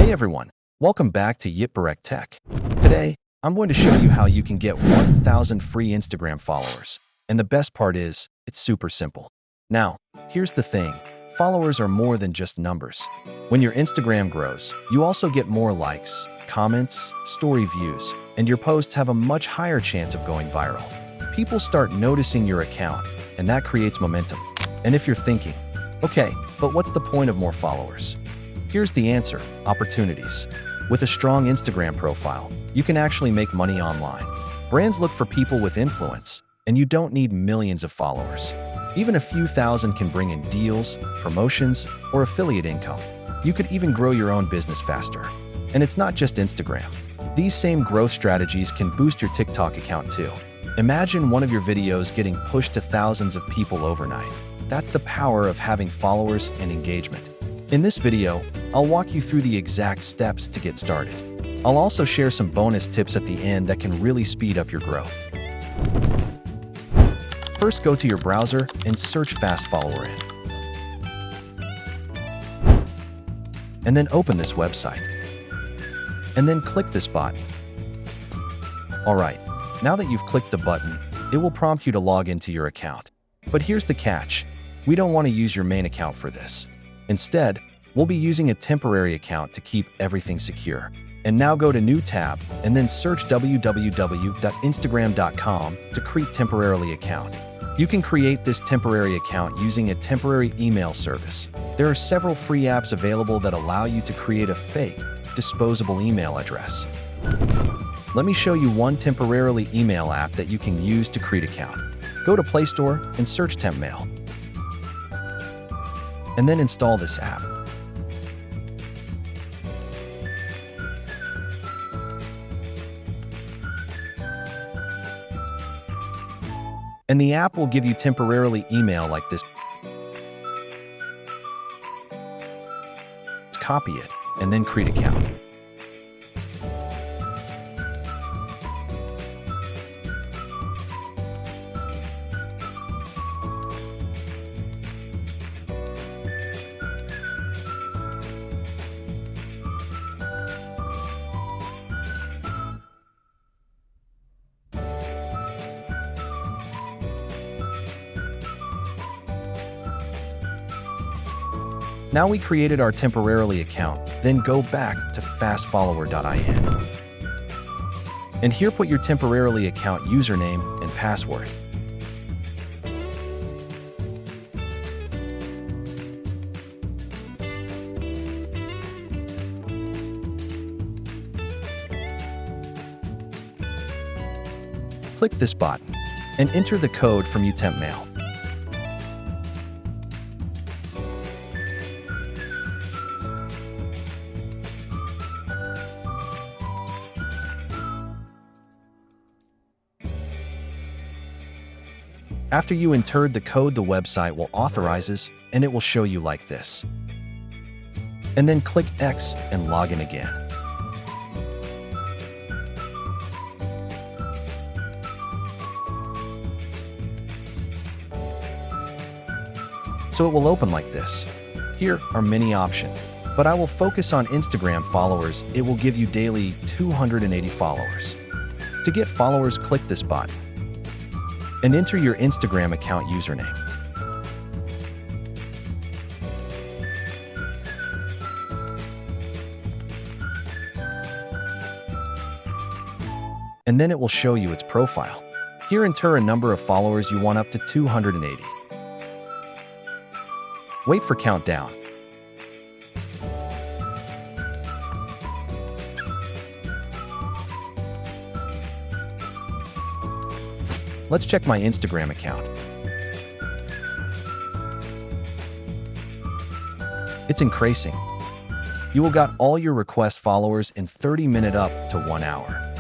Hey everyone, welcome back to Yitbarek Tech. Today, I'm going to show you how you can get 1,000 free Instagram followers. And the best part is, it's super simple. Now, here's the thing. Followers are more than just numbers. When your Instagram grows, you also get more likes, comments, story views, and your posts have a much higher chance of going viral. People start noticing your account, and that creates momentum. And if you're thinking, okay, but what's the point of more followers? Here's the answer: opportunities. With a strong Instagram profile, you can actually make money online. Brands look for people with influence, and you don't need millions of followers. Even a few thousand can bring in deals, promotions, or affiliate income. You could even grow your own business faster. And it's not just Instagram. These same growth strategies can boost your TikTok account too. Imagine one of your videos getting pushed to thousands of people overnight. That's the power of having followers and engagement. In this video, I'll walk you through the exact steps to get started. I'll also share some bonus tips at the end that can really speed up your growth. First, go to your browser and search Fast Follower in. And then open this website. And then click this button. Alright, now that you've clicked the button, it will prompt you to log into your account. But here's the catch. We don't want to use your main account for this. Instead, we'll be using a temporary account to keep everything secure. And now go to New tab and then search www.instagram.com to create temporarily account. You can create this temporary account using a temporary email service. There are several free apps available that allow you to create a fake, disposable email address. Let me show you one temporarily email app that you can use to create account. Go to Play Store and search Temp Mail. And then install this app. And the app will give you temporarily email like this. Copy it, and then create account. Now we created our temporarily account, then go back to fastfollower.in. And here put your temporarily account username and password. Click this button and enter the code from Temp Mail. After you entered the code, the website will authorizes and it will show you like this. And then click X and log in again. So it will open like this. Here are many options, but I will focus on Instagram followers. It will give you daily 280 followers. To get followers, click this button and enter your Instagram account username. And then it will show you its profile. Here enter a number of followers you want up to 280. Wait for countdown. Let's check my Instagram account. It's increasing. You will got all your request followers in 30 minutes up to 1 hour.